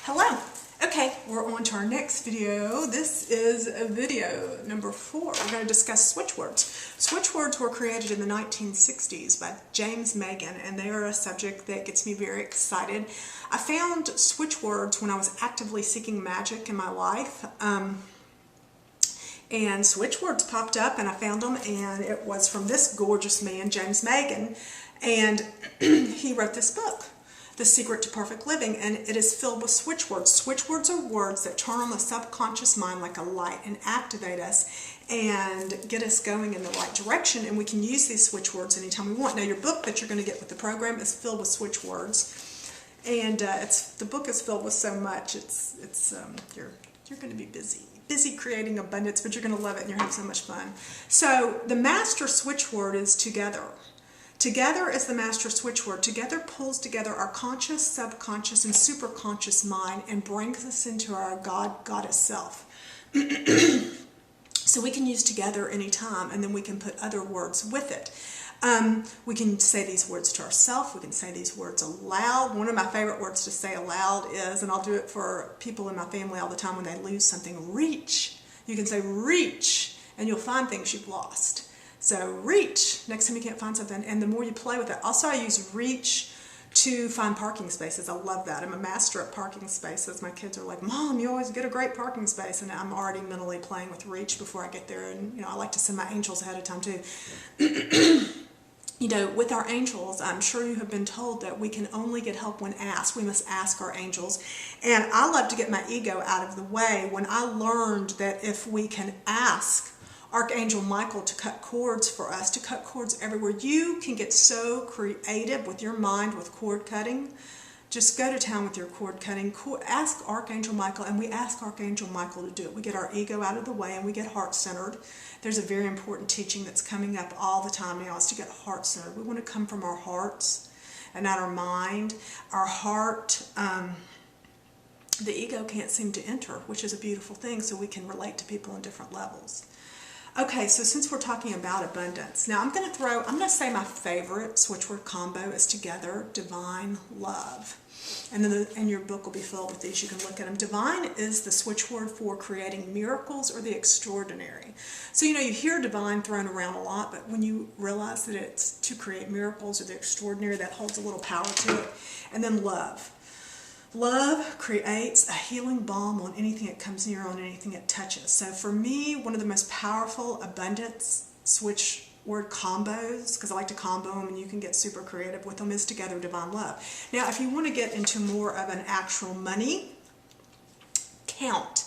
Hello. Okay, we're on to our next video. This is video number 4. We're going to discuss switchwords. Switchwords were created in the 1960s by James Mangan, and they are a subject that gets me very excited. I found switchwords when I was actively seeking magic in my life. And switchwords popped up and I found them, and it was from this gorgeous man, James Mangan, and he wrote this book, The Secret to Perfect Living, and it is filled with switchwords. Switchwords are words that turn on the subconscious mind like a light and activate us and get us going in the right direction, and we can use these switchwords anytime we want. Now, your book that you're going to get with the program is filled with switchwords, and the book is filled with so much. You're going to be busy creating abundance, but you're going to love it and you're having so much fun. So the master switchword is together. Together is the master switchword. Together pulls together our conscious, subconscious, and superconscious mind and brings us into our goddess self. So we can use together anytime, and then we can put other words with it. We can say these words to ourselves. We can say these words aloud. One of my favorite words to say aloud is, and I'll do it for people in my family all the time when they lose something, reach. You can say reach, and you'll find things you've lost. So reach, next time you can't find something, and the more you play with it. Also, I use reach to find parking spaces. I love that. I'm a master at parking spaces. My kids are like, Mom, you always get a great parking space, and I'm already mentally playing with reach before I get there, and I like to send my angels ahead of time too. With our angels, I'm sure you have been told that we can only get help when asked. We must ask our angels. And I love to get my ego out of the way when I learned that if we can ask Archangel Micheal to cut cords for us, to cut cords everywhere. You can get so creative with your mind with cord cutting. Just go to town with your cord cutting. Ask Archangel Micheal, and we ask Archangel Micheal to do it. We get our ego out of the way and we get heart-centered. There's a very important teaching that's coming up all the time now, is to get heart-centered. We want to come from our hearts and not our mind. Our heart, the ego can't seem to enter, which is a beautiful thing, so we can relate to people on different levels. Okay, so since we're talking about abundance, now I'm going to say my favorite switchword combo is together, divine, love. And then your book will be filled with these. You can look at them. Divine is the switchword for creating miracles or the extraordinary. So, you hear divine thrown around a lot, but when you realize that it's to create miracles or the extraordinary, that holds a little power to it. And then love. Love creates a healing balm on anything it comes near, on anything it touches. So for me, one of the most powerful abundance switch word combos, because I like to combo them and you can get super creative with them, is together, divine, love. Now, if you want to get into more of an actual money, count.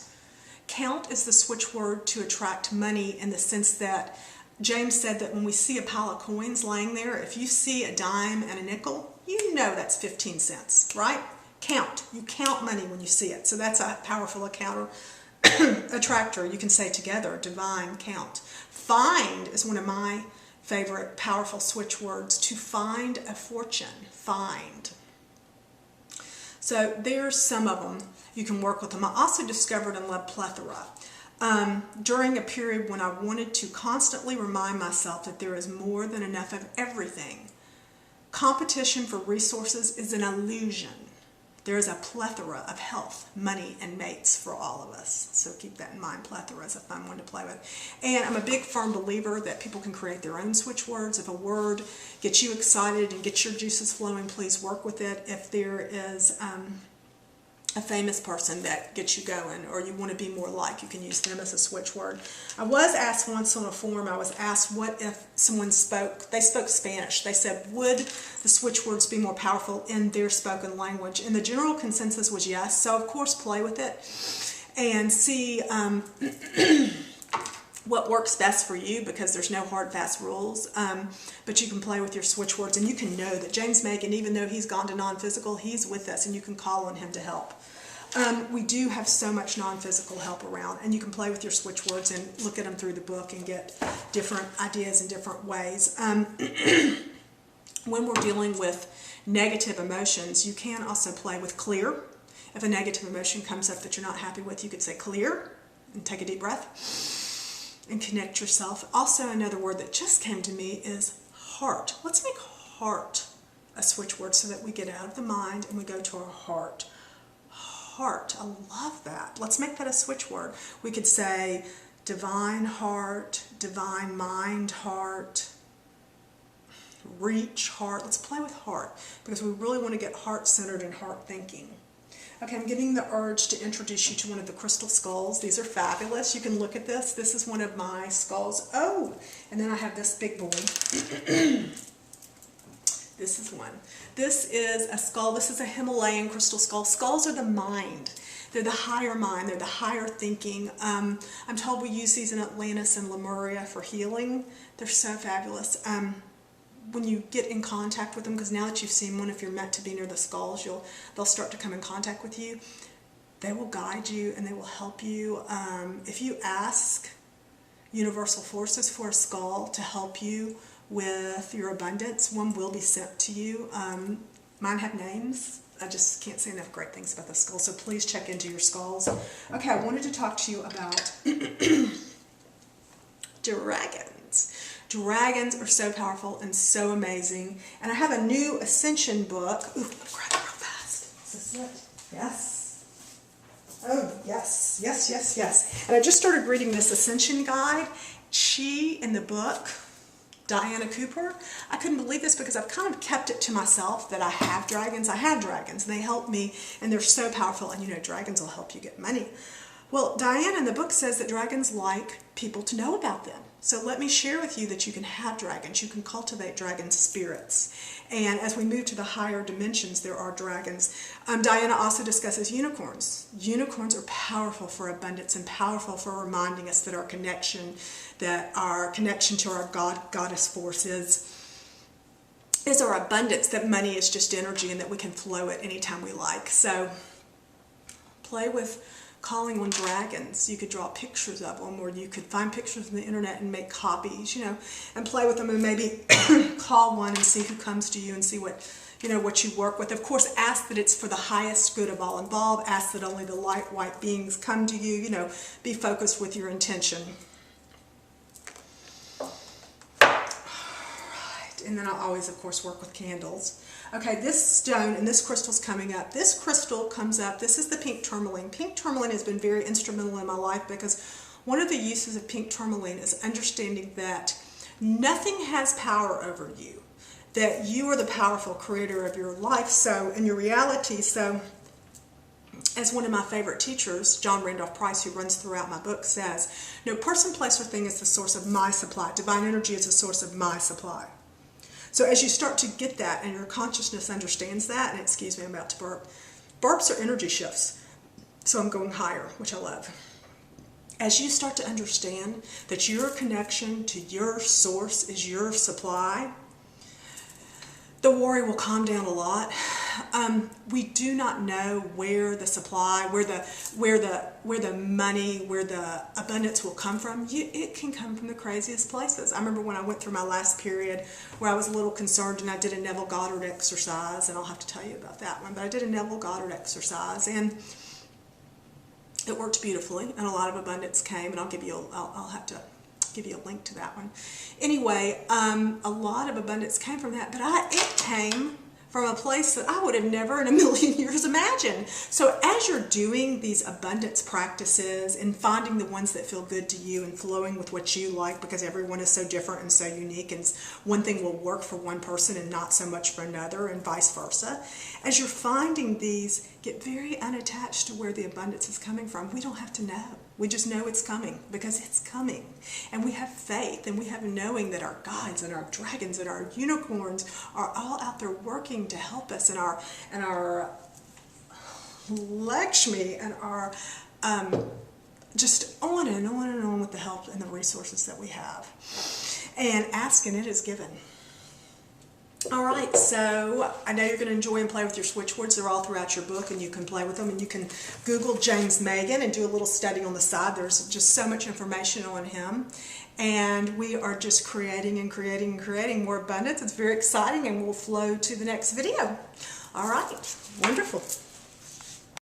Count is the switch word to attract money, in the sense that James said that when we see a pile of coins laying there, if you see a dime and a nickel, you know that's 15 cents, right? Count. You count money when you see it. So that's a powerful attractor. You can say together, divine, count. Find is one of my favorite powerful switch words. To find a fortune. Find. So there's some of them. You can work with them. I also discovered and loved plethora. During a period when I wanted to constantly remind myself that there is more than enough of everything. Competition for resources is an illusion. There is a plethora of health, money, and mates for all of us. So keep that in mind. Plethora is a fun one to play with. And I'm a big firm believer that people can create their own switch words. If a word gets you excited and gets your juices flowing, please work with it. If there is a famous person that gets you going, or you want to be more like, you can use them as a switch word. I was asked once on a forum, I was asked, what if someone spoke Spanish? They said, would the switch words be more powerful in their spoken language? And the general consensus was yes. So of course, play with it and see what works best for you, because there's no hard, fast rules. But you can play with your switch words, and you can know that James Mangan, even though he's gone to non-physical, he's with us, and you can call on him to help. We do have so much non-physical help around, and you can play with your switch words and look at them through the book and get different ideas in different ways. When we're dealing with negative emotions, you can also play with clear. If a negative emotion comes up that you're not happy with, you could say clear and take a deep breath and connect yourself. Also, another word that just came to me is heart. Let's make heart a switch word so that we get out of the mind and we go to our heart. heart. I love that. Let's make that a switch word. We could say divine heart, divine mind heart, reach heart. Let's play with heart because we really want to get heart-centered and heart thinking. Okay, I'm getting the urge to introduce you to one of the crystal skulls. These are fabulous. You can look at this. This is one of my skulls. Oh, and then I have this big boy. This is one. This is a skull. This is a Himalayan crystal skull. Skulls are the mind. They're the higher mind. They're the higher thinking. I'm told we use these in Atlantis and Lemuria for healing. They're so fabulous. When you get in contact with them, because now that you've seen one, if you're meant to be near the skulls, they'll start to come in contact with you. They will guide you and they will help you. If you ask universal forces for a skull to help you with your abundance, one will be sent to you. Mine have names. I just can't say enough great things about the skull, so please check into your skulls. Okay, I wanted to talk to you about dragons. Dragons are so powerful and so amazing. And I have a new Ascension book. Ooh, I'm gonna grab it real fast. Is this it? Yes. Oh, yes, yes, yes, yes. And I just started reading this Ascension guide. She, in the book, Diana Cooper, I couldn't believe this because I've kind of kept it to myself that I have dragons. I have dragons, and they help me, and they're so powerful. And you know, dragons will help you get money. Well, Diana in the book says that dragons like people to know about them. So let me share with you that you can have dragons. You can cultivate dragon spirits. And as we move to the higher dimensions, there are dragons. Diana also discusses unicorns. Unicorns are powerful for abundance and powerful for reminding us that our connection to our goddess force is our abundance, that money is just energy and that we can flow it anytime we like. So play with calling on dragons. You could draw pictures of them, or you could find pictures on the internet and make copies, you know, and play with them and maybe call one and see who comes to you and see what, you know, what you work with. Of course, ask that it's for the highest good of all involved. Ask that only the light white beings come to you, you know, be focused with your intention. And then I always, of course, work with candles. Okay, this stone and this crystal's coming up. This crystal comes up. This is the pink tourmaline. Pink tourmaline has been very instrumental in my life because one of the uses of pink tourmaline is understanding that nothing has power over you, that you are the powerful creator of your life, so in your reality. So as one of my favorite teachers, John Randolph Price, who runs throughout my book, says, no person, place, or thing is the source of my supply. Divine energy is the source of my supply. So as you start to get that and your consciousness understands that, and excuse me, I'm about to burp. Burps are energy shifts. So I'm going higher, which I love. As you start to understand that your connection to your source is your supply, the worry will calm down a lot. We do not know where the supply, where the money, where the abundance will come from. It can come from the craziest places. I remember when I went through my last period where I was a little concerned, and I did a Neville Goddard exercise, and I'll have to tell you about that one. But I did a Neville Goddard exercise, and it worked beautifully, and a lot of abundance came. And I'll have to give you a link to that one. Anyway, a lot of abundance came from that, but it came from a place that I would have never in a million years imagined. So as you're doing these abundance practices and finding the ones that feel good to you and flowing with what you like, because everyone is so different and so unique, and one thing will work for one person and not so much for another, and vice versa. As you're finding these, get very unattached to where the abundance is coming from. We don't have to know. We just know it's coming because it's coming. And we have faith, and we have knowing that our guides and our dragons and our unicorns are all out there working to help us, and our Lakshmi and our just on and on and on with the help and the resources that we have. And ask and it is given. All right, so I know you're going to enjoy and play with your switchwords. They're all throughout your book, and you can play with them. And you can Google James Mangan and do a little study on the side. There's just so much information on him. And we are just creating and creating and creating more abundance. It's very exciting, and we'll flow to the next video. All right, wonderful.